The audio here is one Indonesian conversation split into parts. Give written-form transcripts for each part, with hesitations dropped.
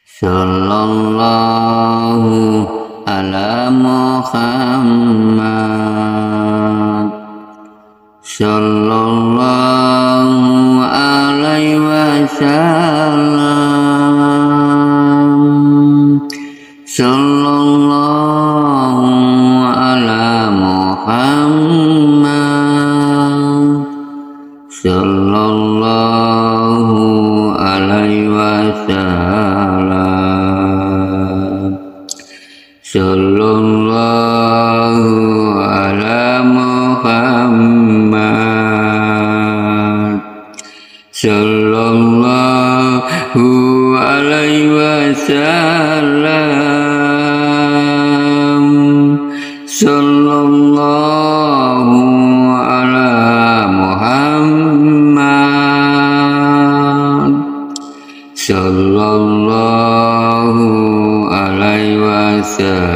Sallallahu ala Muhammad Sallallahu alaihi wasallam Sallallahu ala Muhammad Sallallahu alaihi wasallam Sallallahu ala Muhammad Sallallahu alaihi wasallam Sallallahu ala Muhammad Sallallahu alaihi wasallam.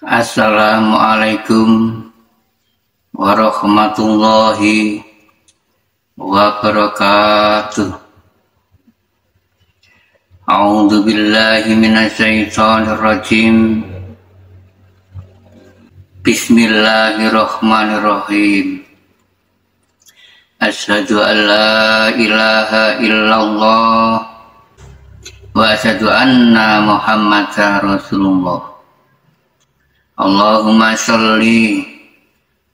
Assalamualaikum warahmatullahi wabarakatuh. A'udzu billahi minasyaitonir rajim. Bismillahirrahmanirrahim. Asyhadu an la ilaha illallah wa asyhadu anna Muhammadar Rasulullah. Allahumma sholli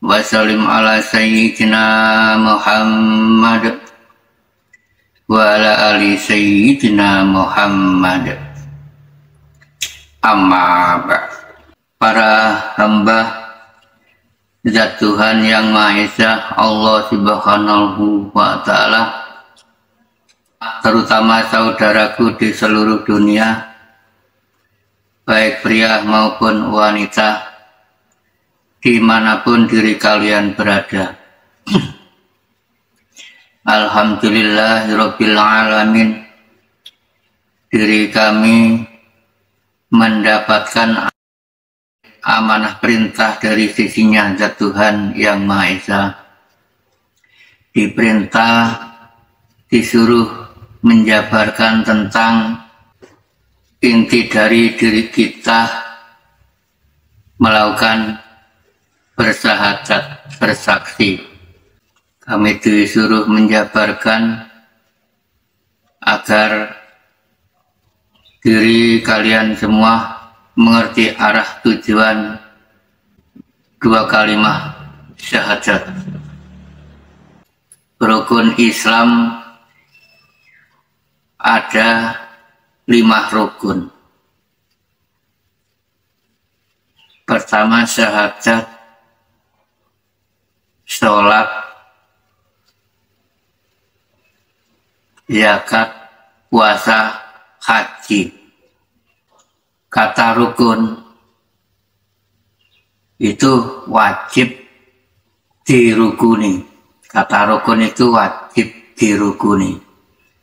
wa sallim ala sayyidina Muhammad wa ala ali sayyidina Muhammad. Amma ba'd. Para hamba Zat Tuhan yang Maha Esa Allah Subhanahu wa Ta'ala, terutama saudaraku di seluruh dunia, baik pria maupun wanita, dimanapun diri kalian berada. Alhamdulillahirabbil alamin, diri kami mendapatkan amanah perintah dari sisinya Zat Tuhan yang Maha Esa. Diperintah, disuruh menjabarkan tentang inti dari diri kita, melakukan bersyahadat, bersaksi. Kami disuruh menjabarkan agar diri kalian semua mengerti arah tujuan dua kalimat syahadat. Rukun Islam ada 5 rukun. Pertama syahadat, sholat, zakat, puasa, haji. Kata rukun itu wajib dirukuni. Kata rukun itu wajib dirukuni.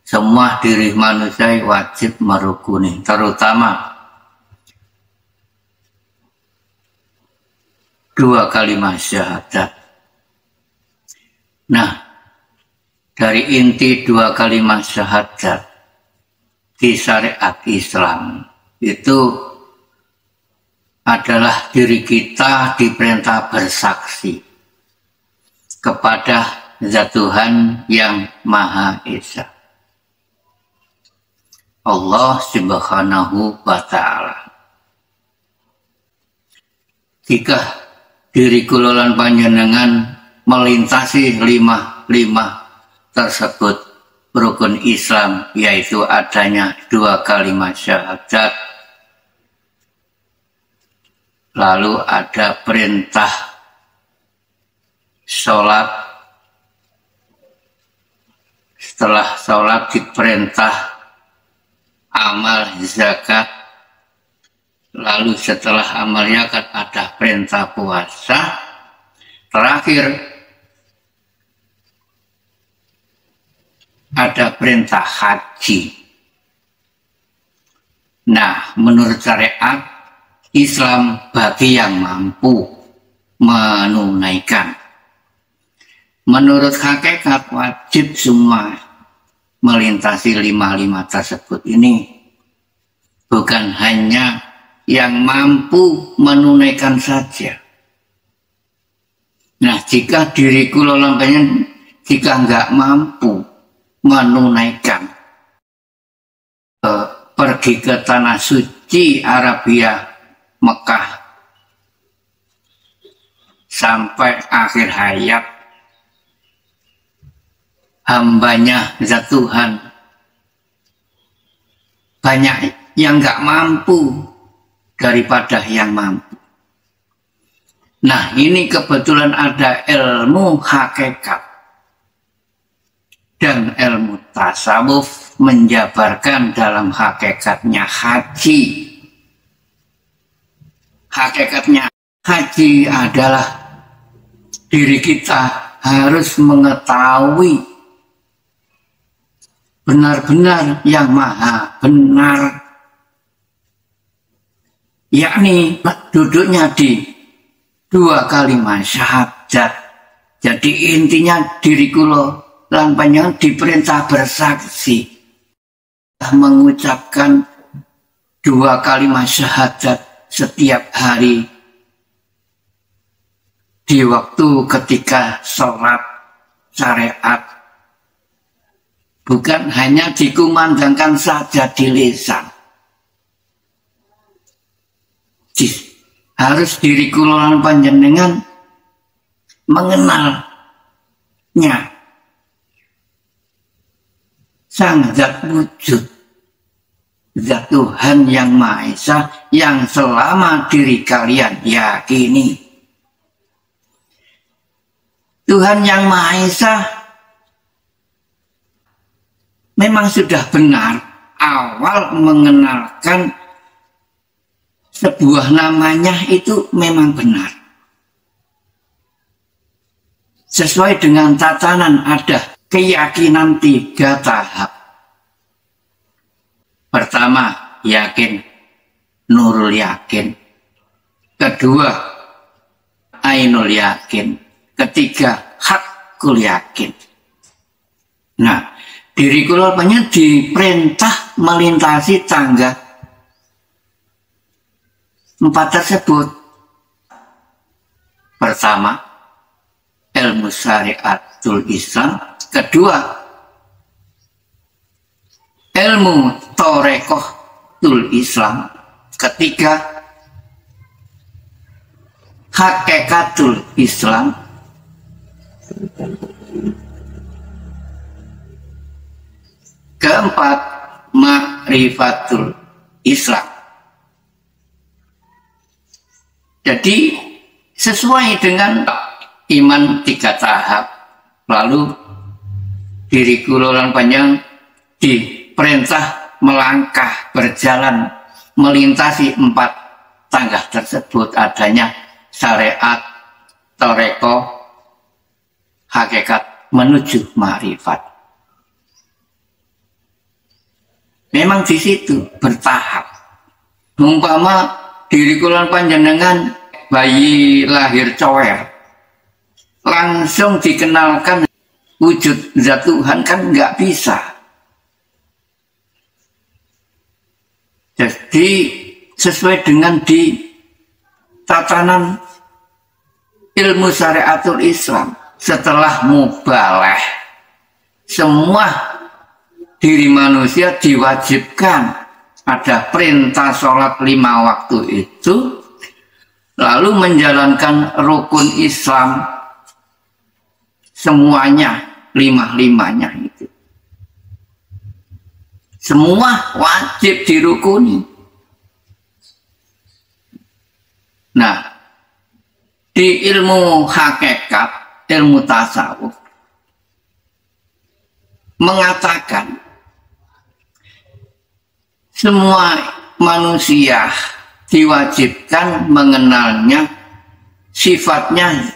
Semua diri manusia wajib merukuni, terutama 2 kalimat syahadat. Nah, dari inti 2 kalimat syahadat di syariat Islam itu adalah diri kita diperintah bersaksi kepada Zat Tuhan yang Maha Esa, Allah Subhanahu wa Ta'ala. Jika diri kulolan panjenengan melintasi 5 tersebut rukun Islam, yaitu adanya 2 kalimat syahadat, lalu ada perintah sholat, setelah sholat diperintah amal zakat, lalu setelah amal zakat ada perintah puasa, terakhir ada perintah haji. Nah, menurut syariat Islam bagi yang mampu menunaikan. Menurut hakikat wajib semua melintasi 5 tersebut ini. Bukan hanya yang mampu menunaikan saja. Nah, jika diriku lolongkannya, jika nggak mampu menunaikan, pergi ke tanah suci Arabia, Mekah, sampai akhir hayat, hambanya zat Tuhan, banyak yang nggak mampu daripada yang mampu. Nah, ini kebetulan ada ilmu hakikat dan ilmu tasawuf menjabarkan dalam hakikatnya haji. Hakikatnya haji adalah diri kita harus mengetahui benar-benar yang maha benar, yakni duduknya di 2 kalimat syahadat. Jadi intinya diriku lan panjenengan diperintah bersaksi, mengucapkan 2 kalimat syahadat setiap hari di waktu ketika sholat syariat, bukan hanya dikumandangkan saja di lisan. Harus diriku lan panjenengan mengenalnya, sang zat wujud, zat Tuhan yang Maha Esa yang selama diri kalian yakini. Tuhan yang Maha Esa memang sudah benar awal mengenalkan sebuah namanya itu memang benar. Sesuai dengan tatanan ada keyakinan 3 tahap. Pertama, yakin, nurul yakin. Kedua, ainul yakin. Ketiga, hakul yakin. Nah, diri kula diperintah melintasi tangga 4 tersebut. Pertama, ilmu syariatul Islam. Kedua, ilmu torekohtul Islam. Ketiga, hakikatul Islam. Keempat, ma'rifatul Islam. Jadi sesuai dengan iman 3 tahap. Lalu diriku lan panjang diperintah melangkah, berjalan, melintasi 4 tangga tersebut, adanya syariat, toreko, hakikat menuju ma'rifat. Memang di situ bertahap. Umpama diriku lan panjenengan bayi lahir cower, langsung dikenalkan wujud zat Tuhan kan nggak bisa. Jadi sesuai dengan di tatanan ilmu syariatul Islam, setelah mubalah semua diri manusia diwajibkan ada perintah sholat 5 waktu itu, lalu menjalankan rukun Islam semuanya, 5-5-nya itu. Semua wajib dirukuni. Nah, di ilmu hakikat, ilmu tasawuf mengatakan semua manusia diwajibkan mengenalnya, sifatnya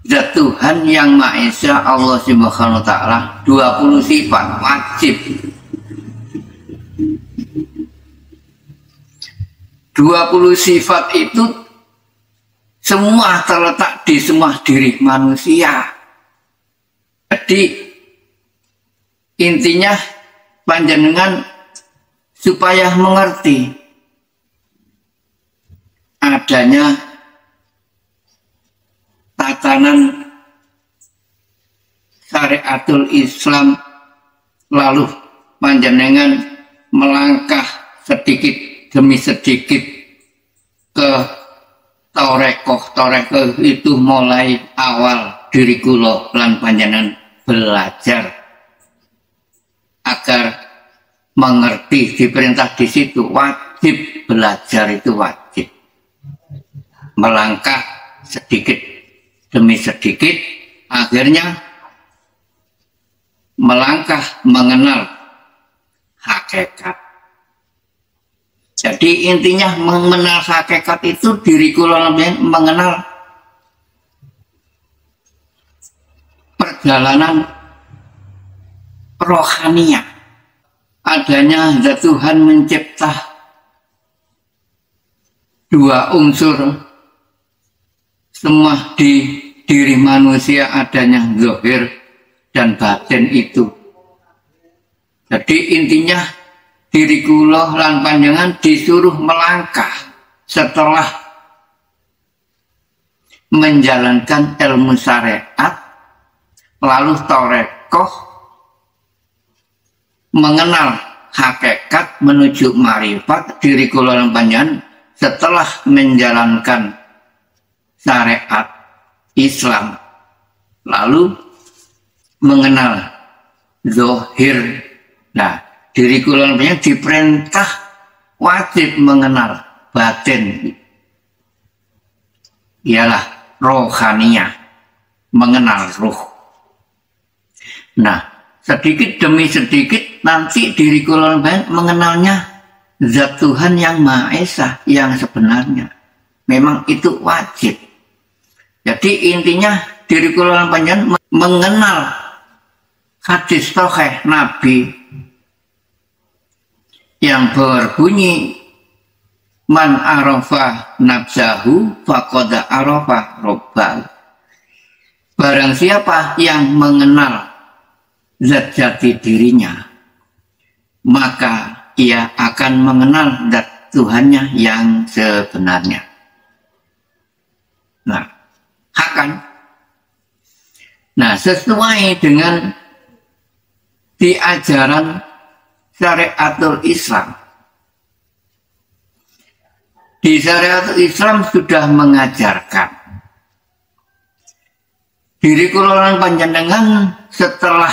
zat Tuhan yang Maha Esa Allah Subhanahu wa Ta'ala, 20 sifat wajib. 20 sifat itu semua terletak di semua diri manusia. Jadi intinya panjenengan supaya mengerti adanya tatanan syariatul Islam, lalu panjenengan melangkah sedikit demi sedikit ke torekoh itu mulai awal diri kula lan panjenengan belajar agar mengerti diperintah di situ, wajib belajar, itu wajib melangkah sedikit demi sedikit, akhirnya melangkah mengenal hakikat. Jadi intinya mengenal hakikat itu diri kula mengenal perjalanan rohania, adanya zat Tuhan mencipta dua unsur semua di diri manusia, adanya zahir dan batin itu. Jadi intinya diri kula lan panjenengan disuruh melangkah setelah menjalankan ilmu syariat, lalu torekoh, mengenal hakikat menuju marifat diri kula lan panjenengan setelah menjalankan syariat Islam, lalu mengenal zahir. Nah, diri kula lan diperintah wajib mengenal batin, ialah rohania, mengenal ruh. Nah, sedikit demi sedikit nanti diri kula lan mengenalnya zat Tuhan yang Maha Esa yang sebenarnya. Memang itu wajib. Jadi intinya diri kula lan panjenengan mengenal hadis sahih Nabi yang berbunyi man arafa nafsahu faqad arafa rabbah. Barang siapa yang mengenal zat jati dirinya, maka ia akan mengenal zat Tuhannya yang sebenarnya. Nah, akan. Nah, sesuai dengan di ajaran syariatul Islam. Di syariatul Islam sudah mengajarkan diri kula lan panjenengan setelah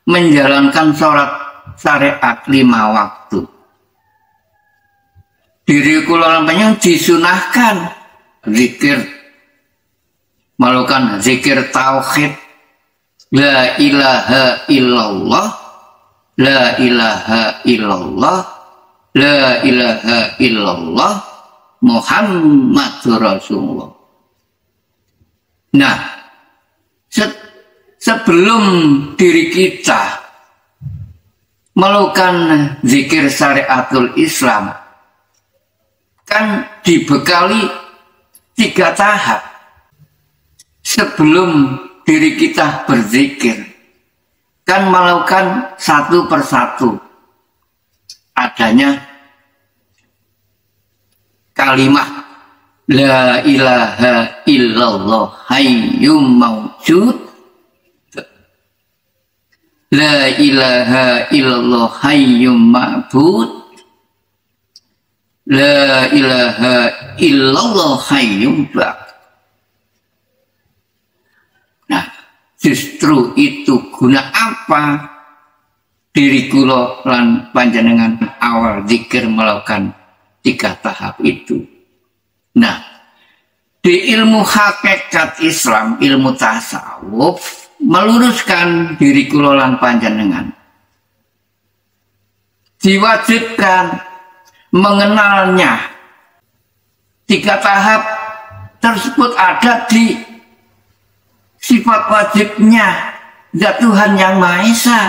menjalankan sholat syariat 5 waktu. Diri kula lan panjenengan disunahkan zikir, melakukan zikir tauhid, la ilaha illallah, la ilaha illallah, la ilaha illallah, Muhammadur Rasulullah. Nah, sebelum diri kita melakukan zikir syariatul Islam, kan dibekali 3 tahap. Sebelum diri kita berzikir, kan melakukan satu persatu adanya kalimat la ilaha illallah hayyum maujud, la ilaha illallah hayyum ma'bud, la ilaha illallah hayyum baq. Nah, justru itu guna apa diri kula lan panjenengan awal zikir melakukan 3 tahap itu. Nah, di ilmu hakikat Islam, ilmu tasawuf, meluruskan diri kula lan panjenengan diwajibkan mengenalnya. 3 tahap tersebut ada di sifat wajibnya zat Tuhan yang Maha Esa,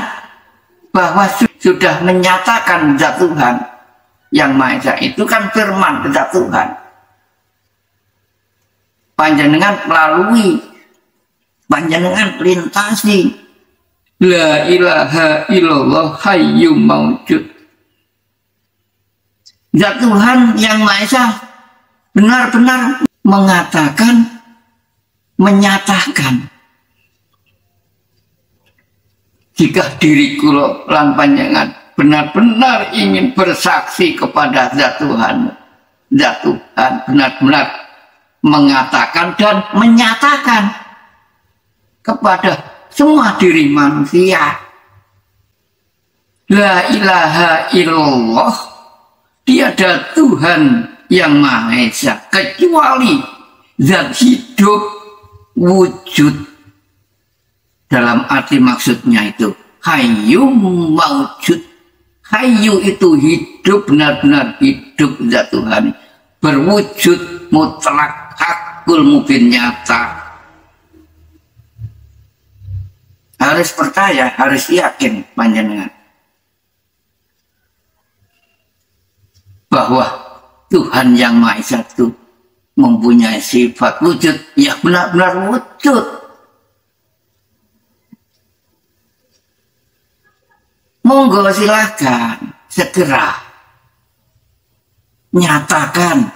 bahwa sudah menyatakan zat Tuhan yang Maha Esa itu kan firman zat Tuhan. Panjenengan melalui, panjenengan lintasi la ilaha illallah hayyum maujud. Zat Tuhan yang Maha Esa benar-benar mengatakan, menyatakan, jika diri kula lan panjenengan benar-benar ingin bersaksi kepada zat Tuhan benar-benar mengatakan dan menyatakan kepada semua diri manusia, la ilaha illallah, tiada Tuhan yang Maha Esa kecuali zat hidup wujud. Dalam arti maksudnya itu hayyum maujud. Hayyu itu hidup, benar-benar hidup zat Tuhan, berwujud mutlak, hakul mubin, nyata. Harus percaya, harus yakin panjenengan bahwa Tuhan yang Maha Esa itu mempunyai sifat wujud, ya benar-benar wujud. Monggo silakan segera nyatakan,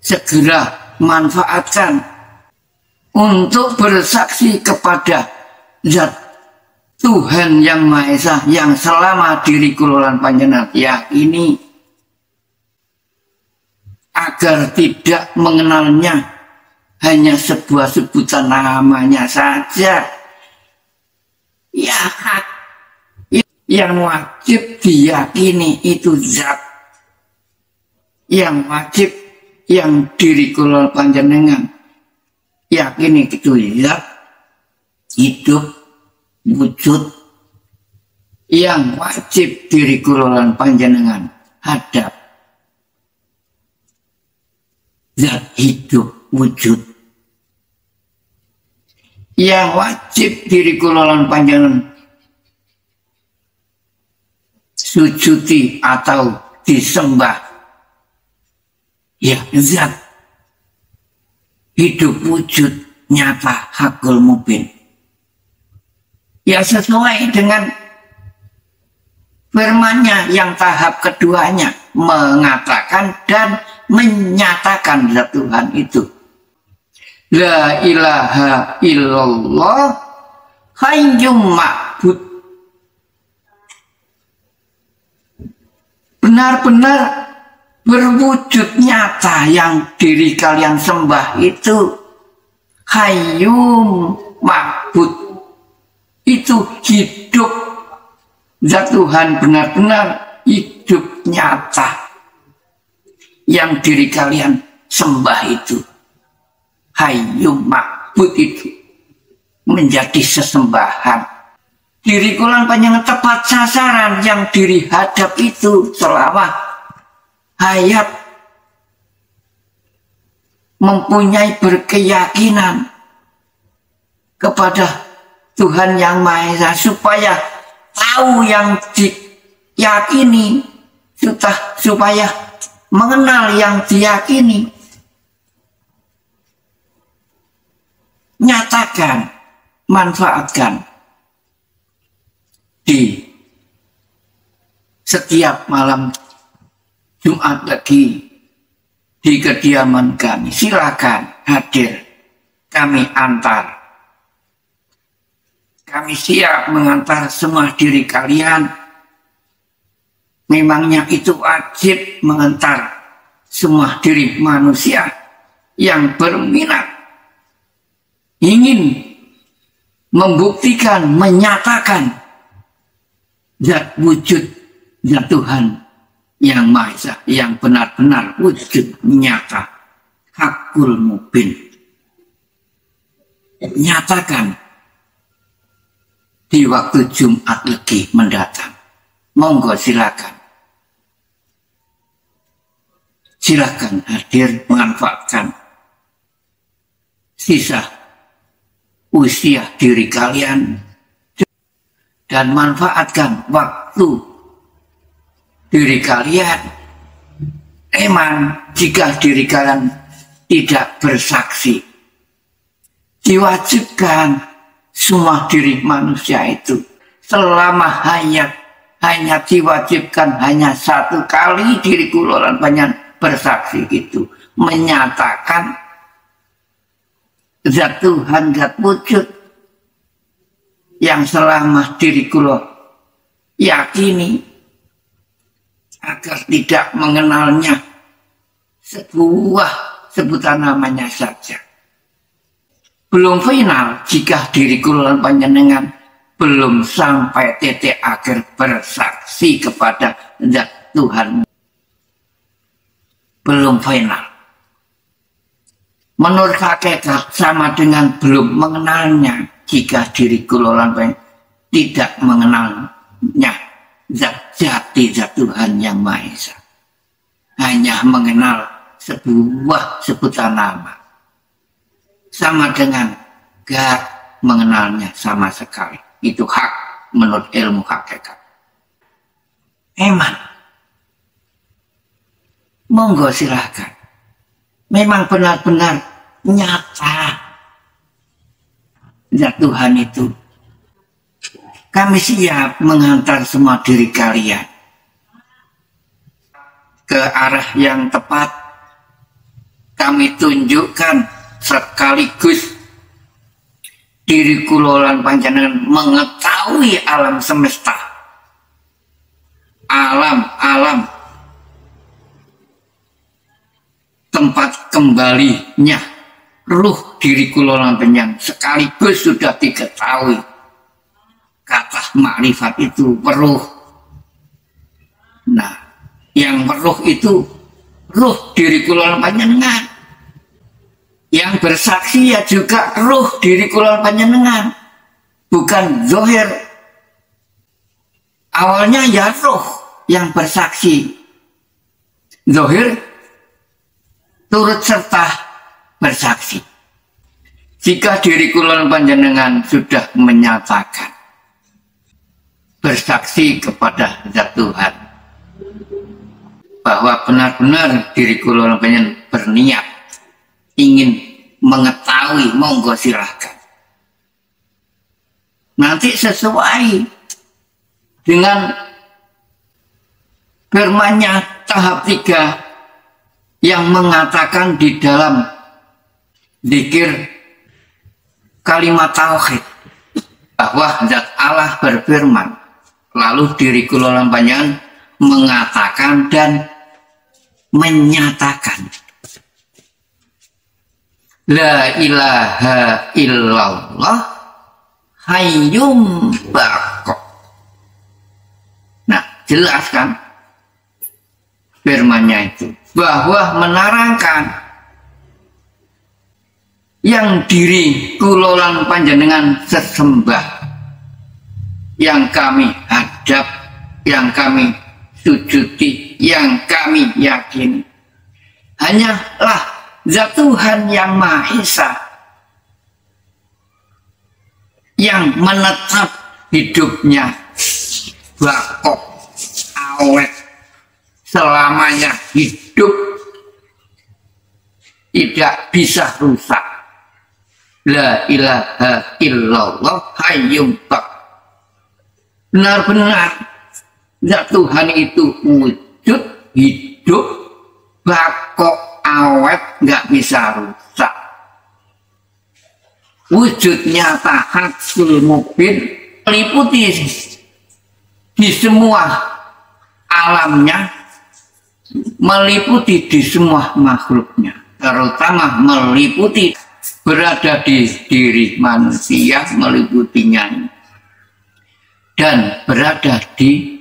segera manfaatkan untuk bersaksi kepada zat Tuhan yang Maha Esa yang selama diri kula lan panjenengan yakini, agar tidak mengenalnya hanya sebuah sebutan namanya saja. Ya, yang wajib diyakini itu zat yang wajib, yang diri kula panjenengan yakini itu zat hidup wujud, yang wajib diri kula panjenengan hadap zat hidup wujud, yang wajib diri kula panjenengan sujudi atau disembah, ya zat hidup wujud nyata hakul mubin, ya sesuai dengan firman-Nya yang tahap keduanya mengatakan dan menyatakan zat Tuhan itu la ilaha illallah hayyum ma'bud, benar-benar berwujud nyata yang diri kalian sembah itu hayyum ma'bud, itu hidup zat Tuhan, benar-benar hidup nyata yang diri kalian sembah itu hayyum ma'bud, itu menjadi sesembahan. Diri kula panjenengan tepat sasaran yang diri hadap itu selama hayat, mempunyai berkeyakinan kepada Tuhan yang Maha Esa, supaya tahu yang diyakini, supaya mengenal yang diyakini, nyatakan, manfaatkan di setiap malam Jumat lagi di kediaman kami. Silakan hadir, kami antar. Kami siap mengantar semua diri kalian. Memangnya itu wajib mengantar semua diri manusia yang berminat ingin membuktikan, menyatakan zat wujud zat Tuhan yang Maha Esa, yang benar-benar wujud nyata hakul mubin. Nyatakan di waktu Jumat Legi mendatang. Monggo silakan. Silakan hadir, manfaatkan sisa usia diri kalian dan manfaatkan waktu diri kalian. Emang jika diri kalian tidak bersaksi, diwajibkan semua diri manusia itu selama hayat hanya diwajibkan hanya satu kali diri kulolan banyak bersaksi itu, menyatakan zat Tuhan, zat wujud yang selama diri kulo yakini agar tidak mengenalnya sebuah sebutan namanya saja. Belum final jika diri kulolan panjenengan belum sampai titik akhir bersaksi kepada zat Tuhan. Belum final. Menurut hakikat sama dengan belum mengenalnya jika diri kulolan tidak mengenalnya zat jati zat Tuhan yang Maha Esa. Hanya mengenal sebuah sebutan nama. Sama dengan gak mengenalnya sama sekali. Itu hak menurut ilmu hakikat. Eman. Monggo silahkan. Memang benar-benar nyata zat Tuhan itu. Kami siap mengantar semua diri kalian ke arah yang tepat. Kami tunjukkan sekaligus diri kulolan panjenengan mengetahui alam semesta, alam tempat kembalinya ruh diri kulolan panjenengan sekaligus sudah diketahui. Kata makrifat itu weruh. Nah, yang weruh itu ruh diri kulolan panjenengan. Yang bersaksi ya juga ruh diri kulolan panjenengan. Bukan zahir. Awalnya ya ruh yang bersaksi. Zahir turut serta bersaksi. Jika diri kulolan panjenengan sudah menyatakan bersaksi kepada zat Tuhan bahwa benar-benar diri kulolan panjenengan berniat ingin mengetahui, monggo silahkan. Nanti sesuai dengan firman-Nya tahap 3 yang mengatakan di dalam zikir kalimat tauhid bahwa zat Allah berfirman. Lalu diri kulolan panjenengan mengatakan dan menyatakan la ilaha illallah hayyum baqo. Nah, jelas kan firman-Nya itu bahwa menerangkan yang diri kulolan panjenengan sesembah, yang kami hadap, yang kami sujudi, yang kami yakini hanyalah zat Tuhan yang Maha Esa yang menetap hidupnya bakok awet selamanya hidup, tidak bisa rusak. La ilaha illallah hayyum baqo. Benar-benar zat Tuhan itu wujud, hidup, bakok, awet, nggak bisa rusak. Wujud nyata hakul mubin meliputi di semua alamnya, meliputi di semua makhluknya, terutama meliputi berada di diri manusia, meliputinya dan berada di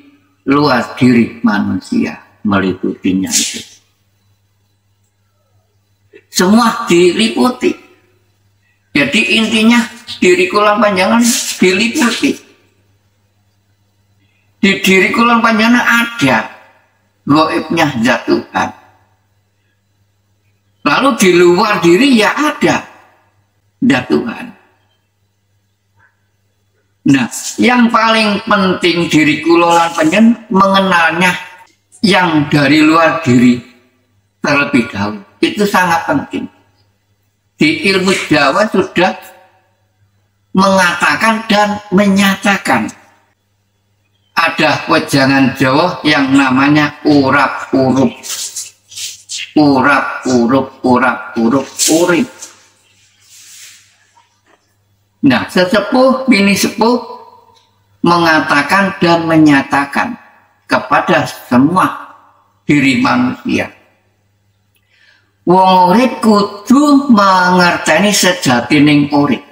luar diri manusia, meliputinya itu. Semua diliputi. Jadi intinya diri kulolan panjenengan diliputi. Di diri kulolan panjenengan ada gaibnya zat Tuhan. Lalu di luar diri ya ada zat Tuhan. Nah, yang paling penting diri kulolan panjenengan mengenalnya yang dari luar diri terlebih dahulu. Itu sangat penting. Di ilmu Jawa sudah mengatakan dan menyatakan. Ada wejangan Jawa yang namanya urap urup. Urap urup, urap urup, urip. Nah, sesepuh bini sepuh mengatakan dan menyatakan kepada semua diri manusia. Wong urip kudu mangerteni sejatining urip.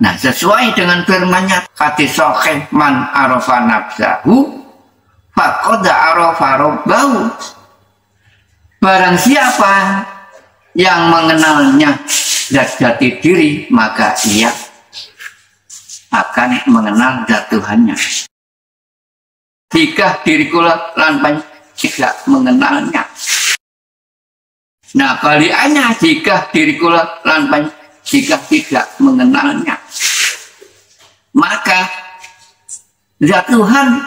Nah, sesuai dengan firman-Nya, hadis sahih man arafa nafsahu faqad arafa rabbahu. Barang siapa yang mengenalnya zat jati diri, maka ia akan mengenal zat Tuhannya. Jika diri kula lan tidak mengenalnya. Nah, balikannya jika diri kula lan jika tidak mengenalnya, maka zat Tuhan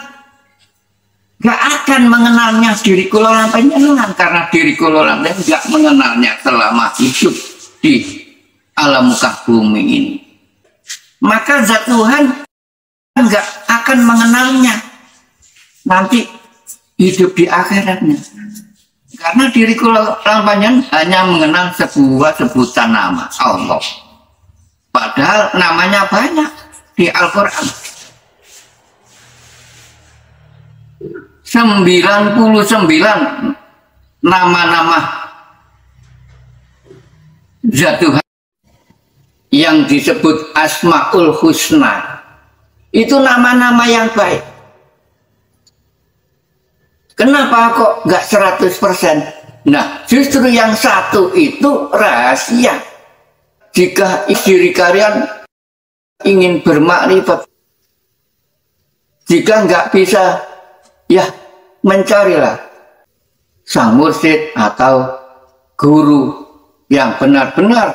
gak akan mengenalnya diri kula lan panjenengan, karena diri kula lan gak mengenalnya selama hidup di alam muka bumi ini. Maka zat Tuhan gak akan mengenalnya nanti hidup di akhiratnya, karena diri kula lan panjenengan hanya mengenal sebuah sebutan nama Allah. Padahal namanya banyak di Al-Quran. 99 nama-nama zat Tuhan yang disebut Asmaul Husna. Itu nama-nama yang baik. Kenapa kok nggak 100%? Nah, justru yang satu itu rahasia. Jika diri kalian ingin bermakrifat, jika nggak bisa, ya mencarilah sang mursyid atau guru yang benar-benar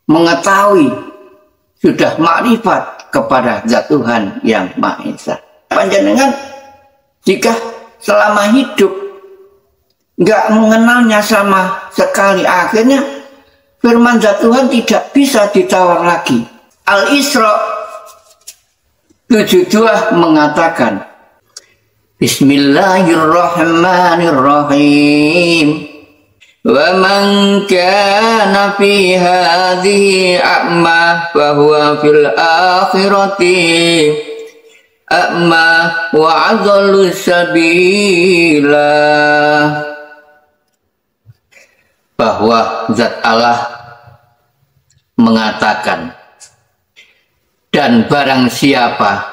mengetahui, sudah makrifat kepada zat Tuhan yang Maha Esa. Panjenengan jika selama hidup nggak mengenalnya sama sekali, akhirnya firman zat Tuhan tidak bisa ditawar lagi. Al-Isra 72 mengatakan, Bismillahirrahmanirrahim. Wa man kana fi hadhihi a'ma fahuwa fil akhirati a'ma wa adallu sabila. Bahwa zat Allah mengatakan, dan barang siapa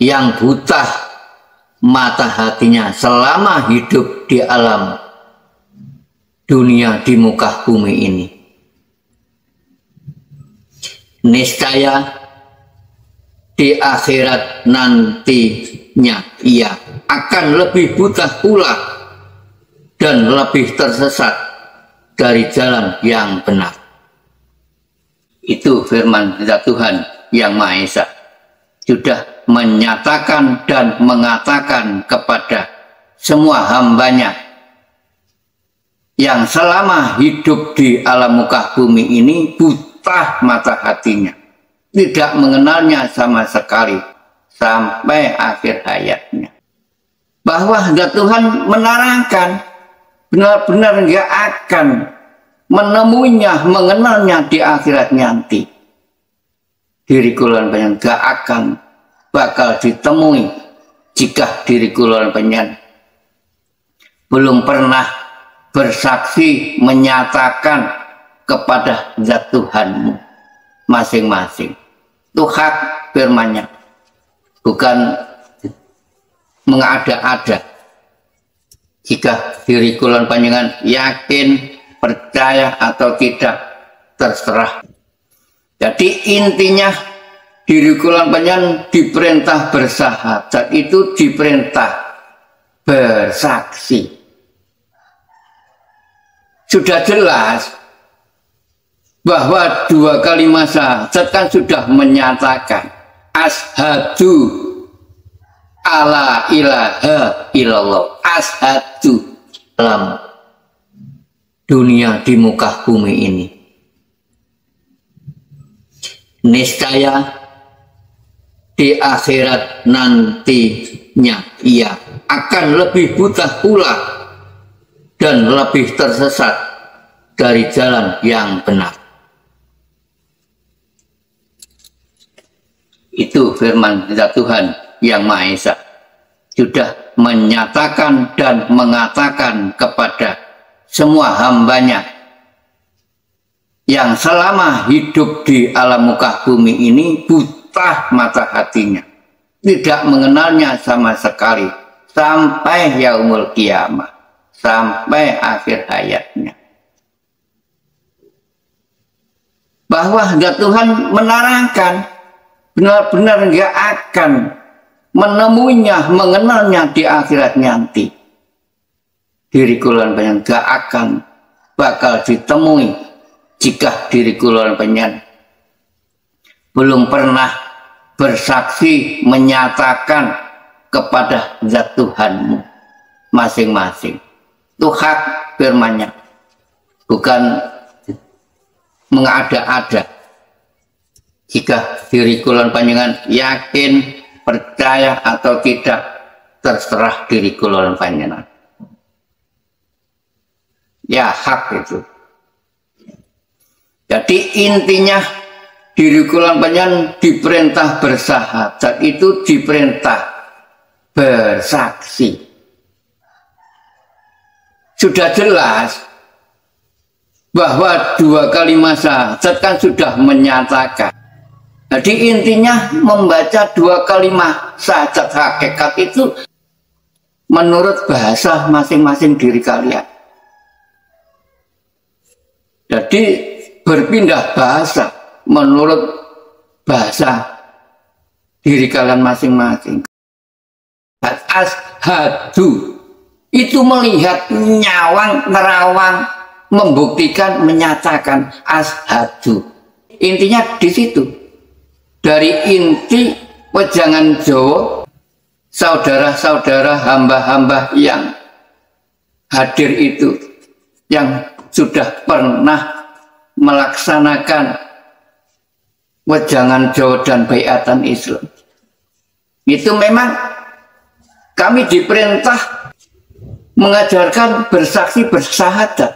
yang buta mata hatinya selama hidup di alam dunia di muka bumi ini, niscaya di akhirat nantinya ia akan lebih buta pula dan lebih tersesat dari jalan yang benar. Itu firman zat Tuhan yang Maha Esa, sudah menyatakan dan mengatakan kepada semua hambanya yang selama hidup di alam muka bumi ini buta mata hatinya, tidak mengenalnya sama sekali sampai akhir hayatnya. Bahwa zat Tuhan menerangkan benar-benar nggak akan menemuinya, mengenalnya di akhirat nanti. Diri kula panjenengan nggak akan bakal ditemui jika diri kula panjenengan belum pernah bersaksi menyatakan kepada zat Tuhanmu masing-masing. Itu hak firman-Nya, bukan mengada-ada. Jika diri kula panjenengan yakin, percaya atau tidak, terserah. Jadi intinya diri kula panjenengan diperintah bersahadat, itu diperintah bersaksi. Sudah jelas bahwa dua kalimat syahadat kan sudah menyatakan ashadu alla ilaha illallah. Ashadu dalam dunia di muka bumi ini, niscaya di akhirat nantinya ia akan lebih buta pula dan lebih tersesat dari jalan yang benar. Itu firman Zat Tuhan Yang Maha Esa sudah menyatakan dan mengatakan kepada semua hambanya yang selama hidup di alam muka bumi ini buta mata hatinya, tidak mengenalnya sama sekali sampai yaumul kiamah, sampai akhir hayatnya. Bahwa Zat Tuhan menerangkan benar-benar nggak akan menemuinya, mengenalnya di akhirat nanti. Diri kulon penyen gak akan bakal ditemui jika diri kulon penyen belum pernah bersaksi menyatakan kepada Zat Tuhanmu masing-masing. Itu hak firman-Nya, bukan mengada-ada. Jika diri kulon panjenengan yakin, percaya atau tidak, terserah diri kulon panjenengan. Ya, hak itu. Jadi intinya diri kulon panjenengan diperintah bersahadat, itu diperintah bersaksi. Sudah jelas bahwa 2 kalimat syahadat kan sudah menyatakan. Jadi intinya membaca 2 kalimat syahadat hakikat itu menurut bahasa masing-masing diri kalian. Jadi berpindah bahasa menurut bahasa diri kalian masing-masing. Ashadu itu melihat, nyawang, nerawang, membuktikan, menyatakan ashadu. Intinya di situ. Dari inti wejangan Jawa, saudara-saudara hamba-hamba yang hadir itu, yang sudah pernah melaksanakan wejangan Jawa dan baiatan Islam, itu memang kami diperintah mengajarkan bersaksi bersahadat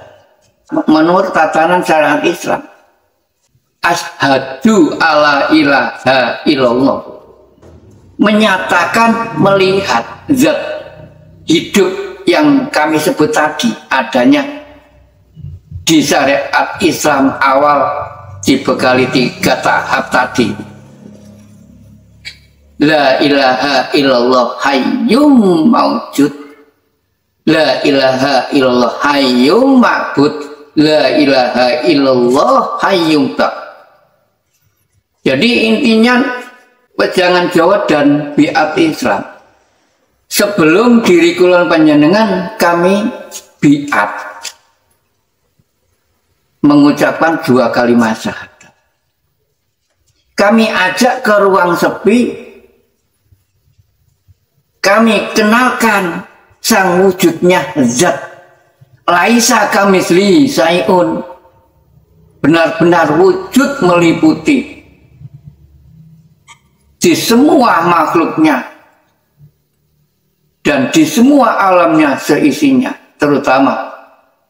menurut tatanan syariat Islam. Ashadu alla ilaha illallah, menyatakan, melihat zat hidup yang kami sebut tadi adanya di syariat Islam awal, dibekali 3 tahap tadi. La ilaha illallah hayyum maujud, la ilaha illallah hayyum ma'bud, la ilaha illallah hayyum tak. Jadi intinya wejangan Jawa dan biat Islam, sebelum diri kulon panjenengan kami biat mengucapkan 2 kalimat syahadat. Kami ajak ke ruang sepi, kami kenalkan sang wujudnya zat laisa kamisli sayun, benar-benar wujud meliputi di semua makhluknya dan di semua alamnya seisinya, terutama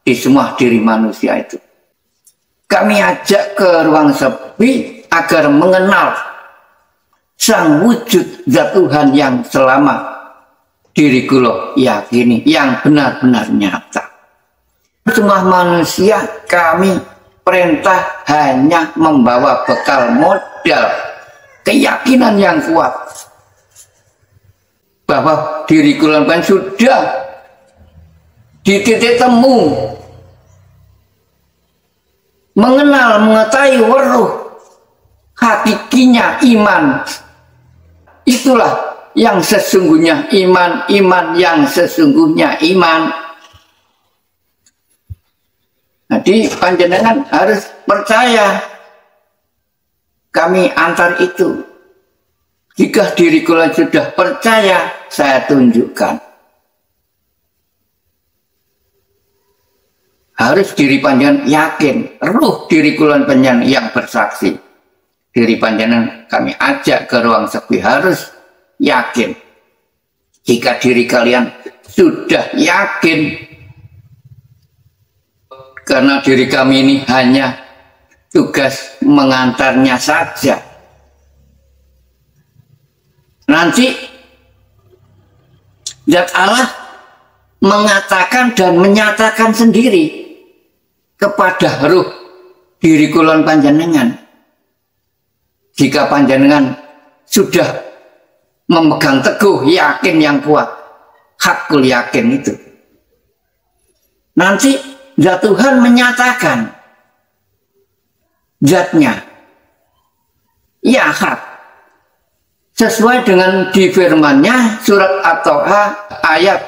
di semua diri manusia itu. Kami ajak ke ruang sepi agar mengenal sang wujud zat Tuhan yang selama diri kula yakini, yang benar-benar nyata. Semua manusia kami perintah hanya membawa bekal modal keyakinan yang kuat bahwa diri kula sudah di titik temu mengenal, mengetahui weruh hakikinya iman. Itulah yang sesungguhnya iman, iman yang sesungguhnya iman. Jadi panjenengan harus percaya kami antar itu Jika diri kula sudah percaya, saya tunjukkan. Harus diri panjenengan yakin, ruh diri kula panjenengan yang bersaksi. Diri panjenengan kami ajak ke ruang sepi, harus yakin. Jika diri kalian sudah yakin, karena diri kami ini hanya tugas mengantarnya saja. Nanti Zat Allah mengatakan dan menyatakan sendiri kepada ruh diri kulon panjenengan. Jika panjenengan sudah memegang teguh yakin yang kuat, hakul yakin itu, nanti Zat Tuhan menyatakan zatnya ya hak sesuai dengan di firman-Nya surat At-Thaha ayat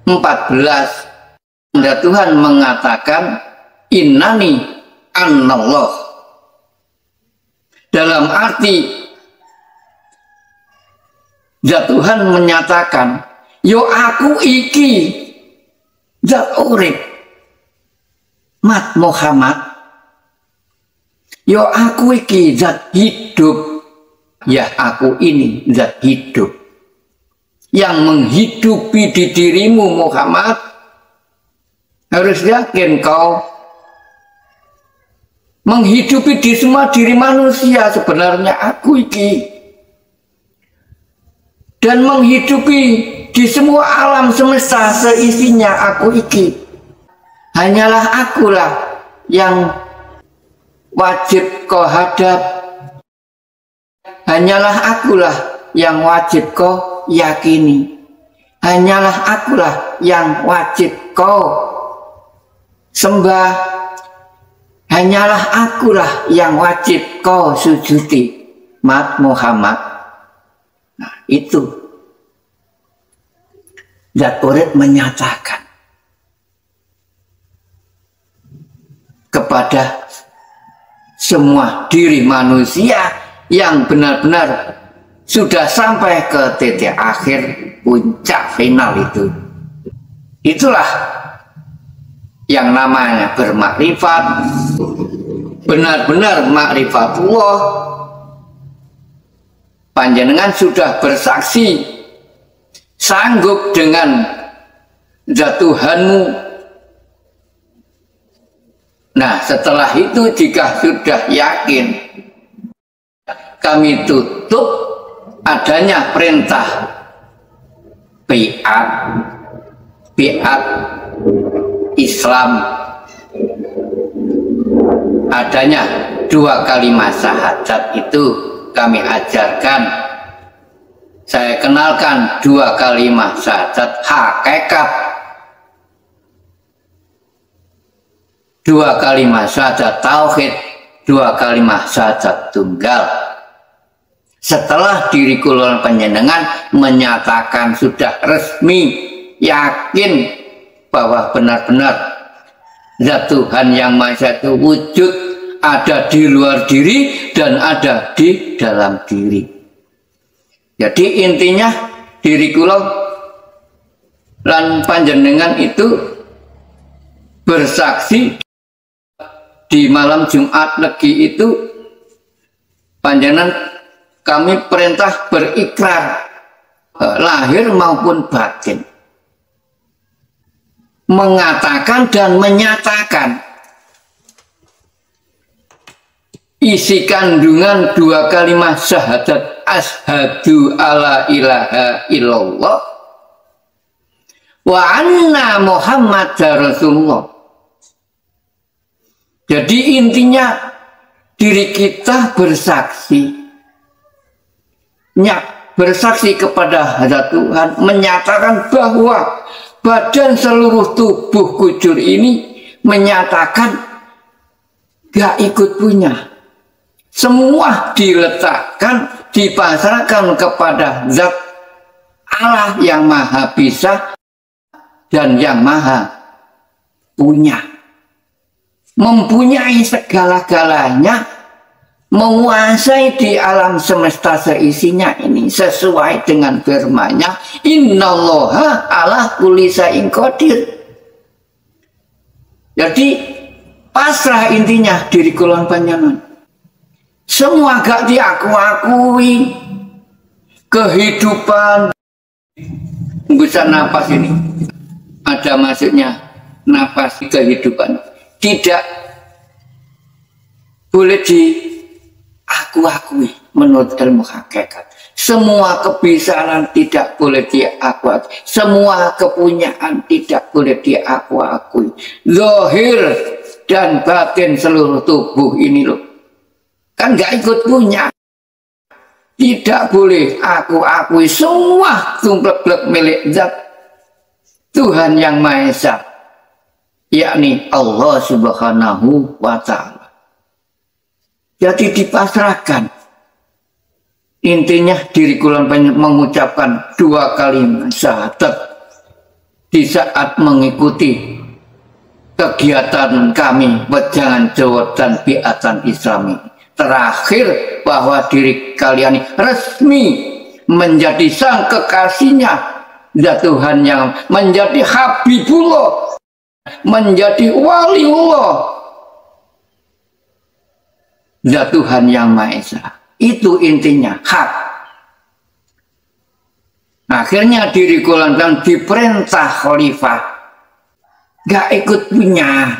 14. Zat Tuhan mengatakan innani anallah, dalam arti Zat Tuhan menyatakan yo aku iki zat urip mat Muhammad, yo aku iki zat hidup, ya aku ini zat hidup yang menghidupi di dirimu Muhammad. Harus yakin kau menghidupi di semua diri manusia, sebenarnya aku iki, dan menghidupi di semua alam semesta seisinya aku iki. Hanyalah akulah yang wajib kau hadap, hanyalah akulah yang wajib kau yakini, hanyalah akulah yang wajib kau sembah, hanyalah akulah yang wajib kau sujudi, mat Muhammad. Nah, itu Zat Urip menyatakan kepada semua diri manusia yang benar-benar sudah sampai ke titik akhir puncak final itu. Itulah yang namanya bermakrifat, benar-benar makrifatullah. Panjenengan sudah bersaksi sanggup dengan Zat Tuhanmu. Nah, setelah itu jika sudah yakin, kami tutup adanya perintah biat Islam, adanya 2 kalimat syahadat itu kami ajarkan. Saya kenalkan 2 kalimat syahadat hakikat, 2 kalimat syahadat tauhid, 2 kalimat syahadat tunggal. Setelah diri kula panjenengan menyatakan sudah resmi yakin bahwa benar-benar Zat Tuhan yang Maha Esa itu wujud, ada di luar diri dan ada di dalam diri. Jadi intinya diri kula lan panjenengan itu bersaksi di malam Jumat Legi itu, panjenengan kami perintah berikrar lahir maupun batin, mengatakan dan menyatakan isi kandungan 2 kalimat syahadat asyhadu alla ilaha illallah wa anna Muhammadar Rasulullah. Jadi intinya diri kita bersaksi, bersaksi kepada Zat Tuhan, menyatakan bahwa badan seluruh tubuh kujur ini menyatakan gak ikut punya. Semua diletakkan, dipasrahkan kepada Zat Allah yang Maha Bisa dan yang Maha Punya. Mempunyai segala-galanya menguasai di alam semesta seisinya ini sesuai dengan firman-Nya, innallaha ala kulli syai'in qadir. Jadi pasrah intinya diri kulon panjenengan. Semua gak diakui kehidupan bisa napas ini. Ada maksudnya napas kehidupan. Tidak boleh diakui menurut ilmu hakikat. Semua kebiasaan tidak boleh diakui. Semua kepunyaan tidak boleh diakui. Zahir dan batin seluruh tubuh ini loh, kan gak ikut punya. Tidak boleh aku akui semua tumplek-plek milik zat Tuhan yang Maha Esa, yakni Allah Subhanahu wa Ta'ala. Jadi dipasrahkan. Intinya diri kulon mengucapkan 2 kalimat syahadat di saat mengikuti kegiatan kami Wejangan Jawa dan Biatan Islami. Terakhir bahwa diri kalian resmi menjadi sang kekasihnya zat Tuhan yang menjadi Habibullah, menjadi waliullah zat Tuhan yang Maha Esa. Itu intinya hak. Akhirnya diri kulon diperintah khalifah, gak ikut punya.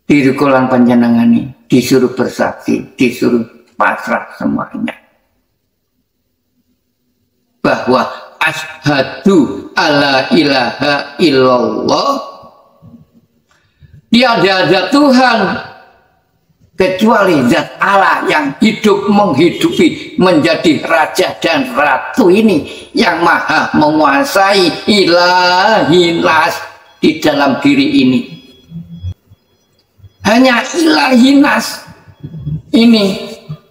Diri kulon panjenengan ini disuruh bersaksi, disuruh pasrah semuanya, bahwa asyhadu alla ilaha illallah, tiada ada Tuhan kecuali zat Allah yang hidup menghidupi, menjadi raja dan ratu ini, yang maha menguasai ilahinas di dalam diri ini. Hanya ilahinas ini,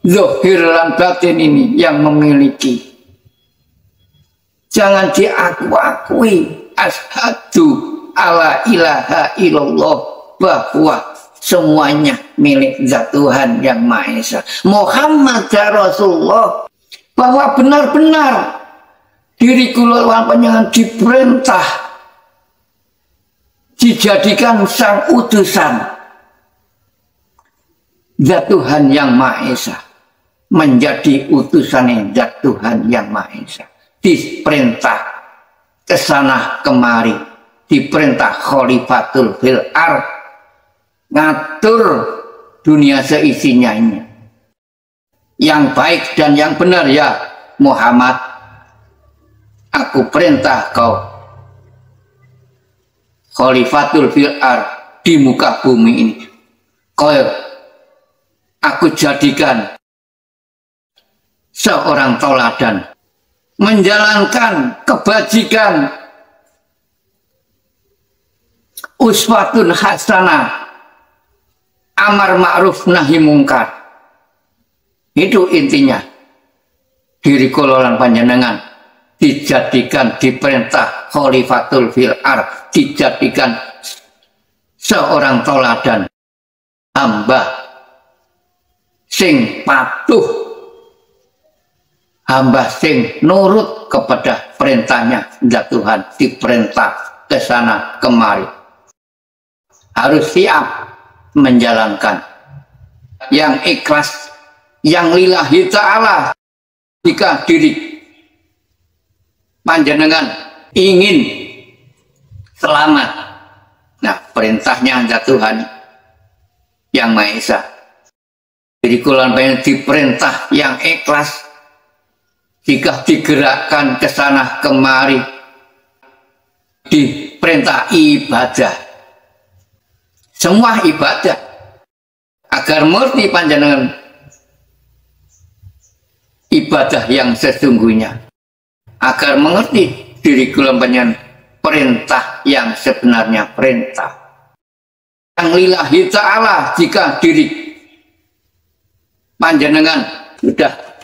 zahir dan batin ini yang memiliki. Jangan diakui asyhadu alla ilaha illallah, bahwa semuanya milik zat Tuhan yang Maha Esa, Muhammad Rasulullah, bahwa benar-benar diri kula panjenengan diperintah dijadikan sang utusan zat Tuhan yang Maha Esa, menjadi utusan zat Tuhan yang Maha Esa. Diperintah kesana kemari, diperintah khalifatul fil ardh, ngatur dunia seisinya ini, yang baik dan yang benar. Ya Muhammad, aku perintah kau khalifatul fil ardh, di muka bumi ini. Kau aku jadikan seorang tauladan, menjalankan kebajikan, uswatun hasanah, amar ma'ruf nahi mungkar. Itu intinya. Diri kololan panjenengan dijadikan, diperintah khalifatul fil ardh, dijadikan seorang tauladan, hamba sing patuh, hamba sing nurut kepada perintahnya zat Tuhan, diperintah ke sana kemari, harus siap menjalankan, yang ikhlas, yang lillahi ta'ala. Jika diri panjenengan ingin selamat, nah perintahnya zat Tuhan yang Maha Esa, jadi kulon pengen diperintah yang ikhlas. Jika digerakkan ke sana kemari, diperintah ibadah, semua ibadah, agar mengerti panjenengan ibadah yang sesungguhnya, agar mengerti diri kulon panjenengan perintah yang sebenarnya, perintah yang lillahi ta'ala. Jika diri panjenengan sudah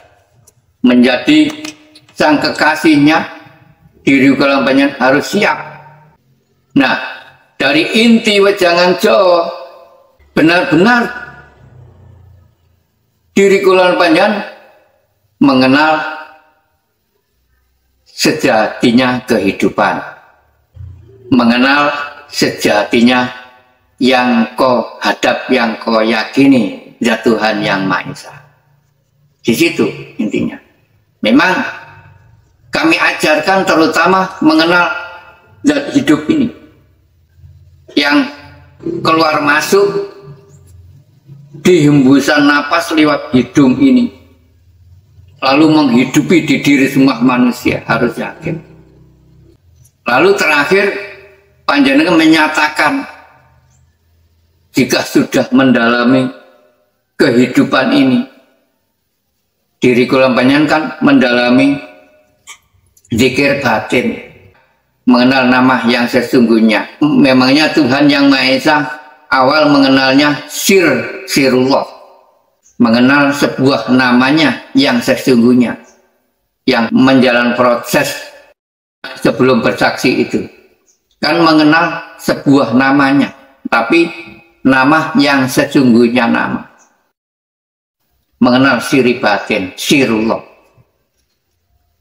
menjadi sang kekasihnya, diri kulon panjenengan harus siap. Nah, dari inti Wejangan Jawa benar-benar diri kula panjenengan mengenal sejatinya kehidupan, mengenal sejatinya yang kau hadap, yang kau yakini, zat Tuhan yang Maha Esa. Di situ intinya. Memang kami ajarkan terutama mengenal zat hidup ini, yang keluar masuk di hembusan napas lewat hidung ini, lalu menghidupi di diri semua manusia, harus yakin. Lalu terakhir panjenengan menyatakan jika sudah mendalami kehidupan ini, diri kula panjenengan kan mendalami zikir batin, mengenal nama yang sesungguhnya. Memangnya Tuhan yang Maha Esa awal mengenalnya sirullah, mengenal sebuah namanya yang sesungguhnya, yang menjalani proses sebelum bersaksi itu kan mengenal sebuah namanya, tapi nama yang sesungguhnya, nama mengenal siri batin, sirullah.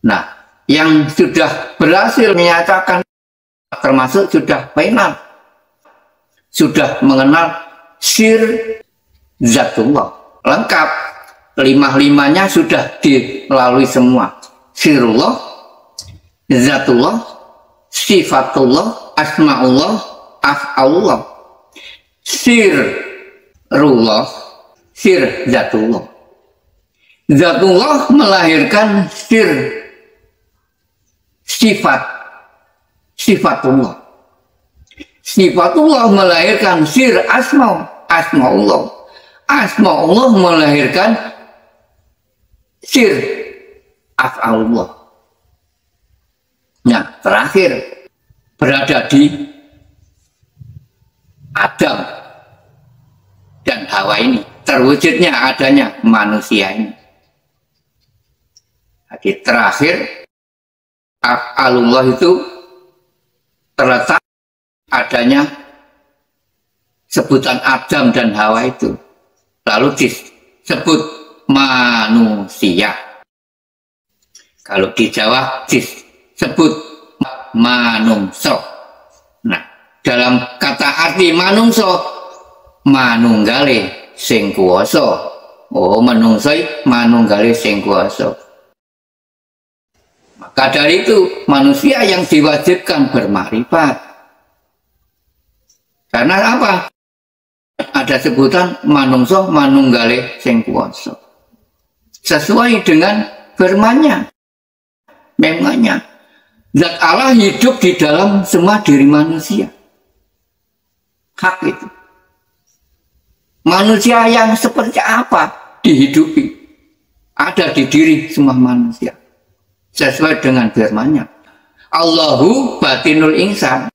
Nah, yang sudah berhasil menyatakan termasuk sudah final, sudah mengenal sir zatullah lengkap, lima-limanya sudah dilalui semua: sirullah, zatullah, sifatullah, asmaullah, af'alullah. Sirullah, sir zatullah. Zatullah melahirkan sifatullah. Sifatullah melahirkan asmaullah. Asmaullah melahirkan af'alullah. Nah, terakhir berada di Adam dan Hawa ini, terwujudnya adanya manusia ini. Jadi terakhir af'alullah itu terletak adanya sebutan Adam dan Hawa itu, lalu disebut manusia. Kalau di Jawa disebut manungso. Nah, dalam kata arti manungso, manunggale sing kuwasa. Oh, manungso manunggale sing kuwasa. Maka dari itu manusia yang diwajibkan bermakrifat. Karena apa? Ada sebutan manungso manunggale sing kuwasa. Sesuai dengan firman-Nya. Memangnya zat Allah hidup di dalam semua diri manusia. Hak itu. Manusia yang seperti apa dihidupi ada di diri semua manusia. Sesuai dengan firman-Nya. Allahu batinul insan.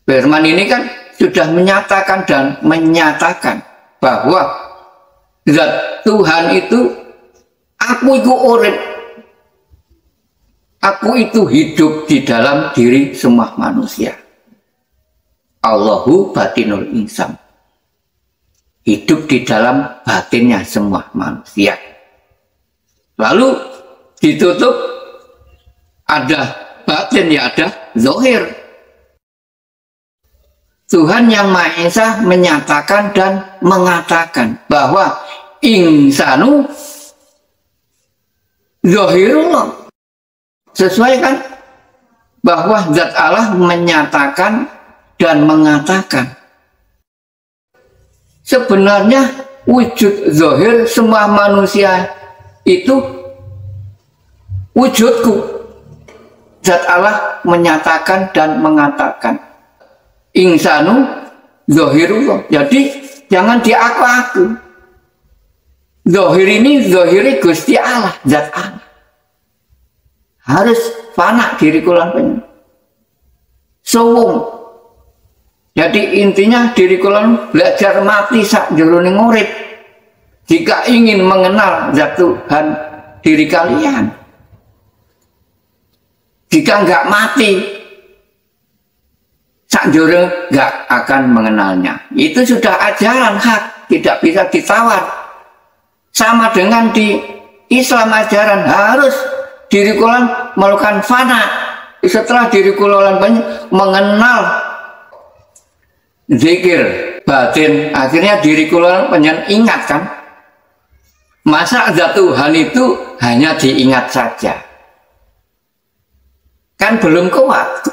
Firman ini kan sudah menyatakan dan menyatakan bahwa zat Tuhan itu, aku itu urip, aku itu hidup di dalam diri semua manusia. Allahu batinul insan. Hidup di dalam batinnya semua manusia. Lalu ditutup ada batin, ya ada zahir. Tuhan yang Maha Esa menyatakan dan mengatakan bahwa insanu zahirullah. Sesuai kan? Bahwa zat Allah menyatakan dan mengatakan. Sebenarnya wujud zahir semua manusia itu wujudku. Zat Allah menyatakan dan mengatakan. Insanu zahirullah. Jadi jangan diaku-aku. Zahir ini zahiri Gusti Allah, zat Allah. Harus fana diri kula panjenengan. Suwung. Jadi intinya diri kula belajar mati sak jroning urip. Jika ingin mengenal zat Tuhan diri kalian. Jika enggak mati, sak jroning enggak akan mengenalnya. Itu sudah ajaran hak, tidak bisa ditawar. Sama dengan di Islam ajaran harus diri kulon melakukan fana. Setelah diri kulon banyak mengenal zikir batin, akhirnya diri kulon pengen ingat kan. Masa zat Tuhan itu hanya diingat saja? Kan belum kuat.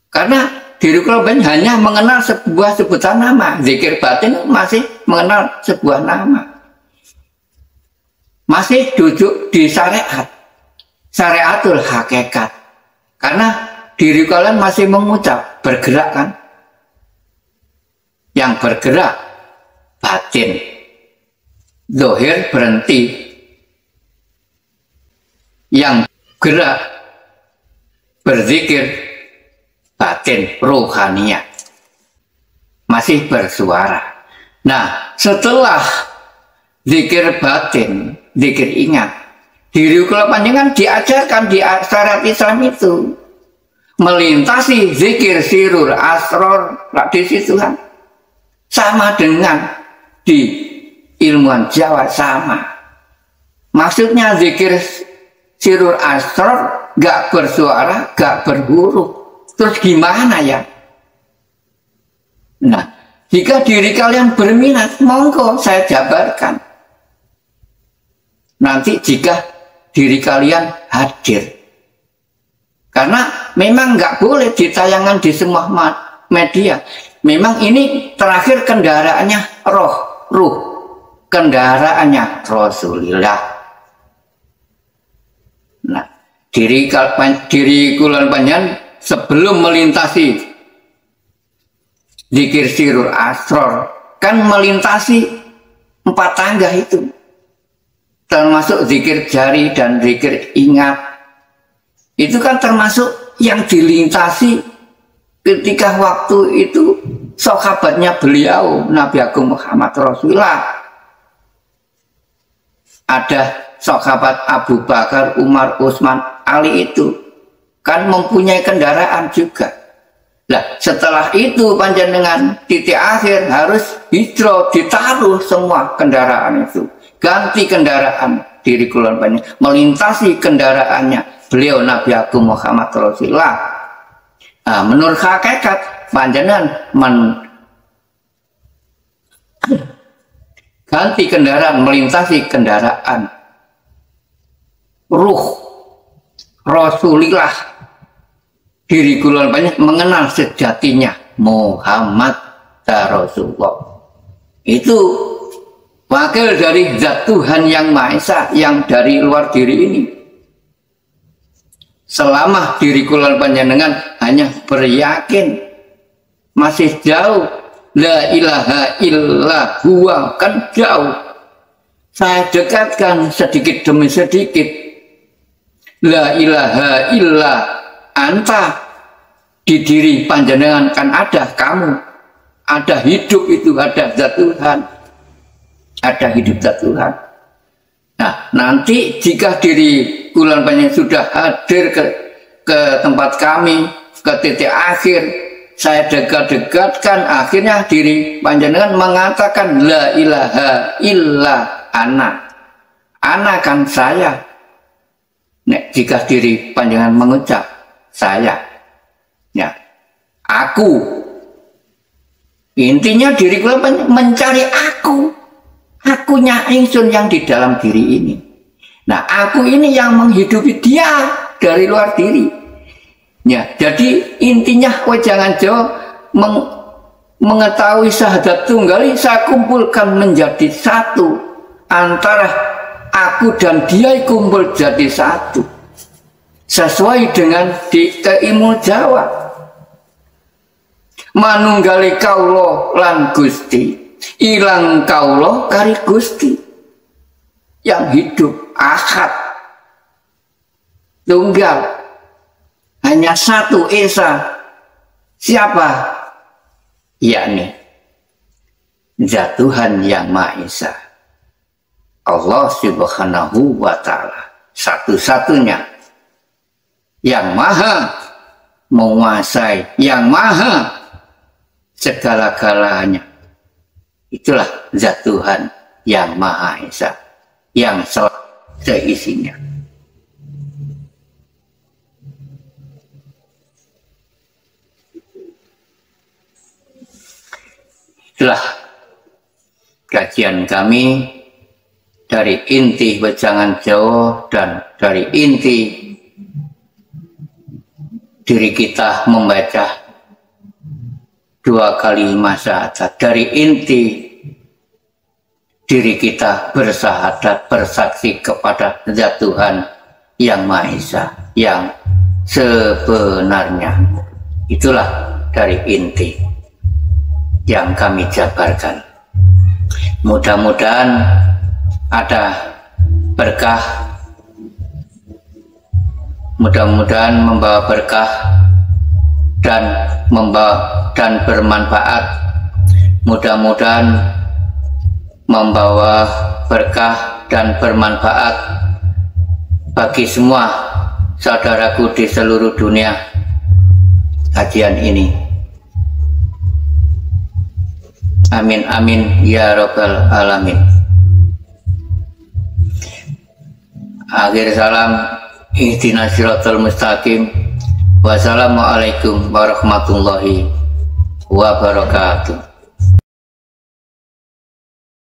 Karena diri kulon hanya mengenal sebuah sebutan nama. Zikir batin masih mengenal sebuah nama. Masih duduk di syariat, syariatul hakikat. Karena diri kalian masih mengucap, bergerak kan. Yang bergerak batin, zahir berhenti. Yang gerak berzikir batin, rohaniat masih bersuara. Nah, setelah zikir batin, zikir ingat, diri kula panjenengan diajarkan di syariat Islam itu melintasi zikir sirur asror di situ kan. Sama dengan di ilmuwan Jawa sama. Maksudnya zikir sirur asror gak bersuara, gak berhuruf. Terus gimana ya? Nah, jika diri kalian berminat, monggo saya jabarkan. Nanti jika diri kalian hadir. Karena memang nggak boleh ditayangkan di semua media. Memang ini terakhir kendaraannya ruh. Kendaraannya Rasulullah. Nah, diri kulon panjenengan sebelum melintasi zikir sirur asror kan melintasi 4 tangga itu, termasuk zikir jari dan zikir ingat. Itu kan termasuk yang dilintasi ketika waktu itu sahabatnya beliau Nabi Agung Muhammad Rasulullah. Ada sahabat Abu Bakar, Umar, Utsman, Ali itu kan mempunyai kendaraan juga. Nah, setelah itu panjenengan titik akhir harus hijrah, ditaruh semua kendaraan itu. Ganti kendaraan diri kulon banyak, melintasi kendaraannya beliau Nabi Agung Muhammad Rasulullah. Nah, menurut hakikat panjenengan ganti kendaraan, melintasi kendaraan ruh Rasulullah. Diri kulon banyak mengenal sejatinya Muhammad Rasulullah. Itu wakil dari zat Tuhan yang Maha Esa yang dari luar diri ini. Selama diri kulon panjenengan hanya beryakin masih jauh, la ilaha illa huwa kan jauh. Saya dekatkan sedikit demi sedikit. La ilaha illa anta, di diri panjenengan kan ada kamu, ada hidup itu, ada zat Tuhan, ada hidup zat Tuhan. Nah, nanti jika diri kulon panjenengan sudah hadir ke tempat kami, ke titik akhir, saya dekat-dekatkan, akhirnya diri panjenengan mengatakan la ilaha illa ana kan saya. Nah, jika diri panjenengan mengucap saya, ya, aku, intinya diri kulon mencari akunya ingsun yang di dalam diri ini. Nah, aku ini yang menghidupi dia dari luar diri. Ya, jadi intinya jangan jauh mengetahui syahadat tunggal, saya kumpulkan menjadi satu antara aku dan dia, kumpul jadi satu. Sesuai dengan di keilmu Jawa. Manunggali kaulo lan Gusti, ilang kaulo kari Gusti. Yang hidup ahad, tunggal, hanya satu esa. Siapa? Yakni zat Tuhan yang Maha Esa, Allah Subhanahu wa Ta'ala, satu-satunya yang maha menguasai, yang maha segala-galanya. Itulah zat Tuhan yang Maha Esa, yang seisinya. Itulah kajian kami dari inti Wejangan Jawa dan dari inti diri kita membaca 2 kali masyahadat, dari inti diri kita bersahadat, bersaksi kepada Zat Tuhan yang Maha Esa, yang sebenarnya. Itulah dari inti yang kami jabarkan. Mudah-mudahan ada berkah, mudah-mudahan membawa berkah dan bermanfaat, mudah-mudahan membawa berkah dan bermanfaat bagi semua saudaraku di seluruh dunia kajian ini. Amin amin ya rabbal alamin. Akhir salam, ihdinas siratal mustaqim. Wassalamualaikum warahmatullahi wabarakatuh.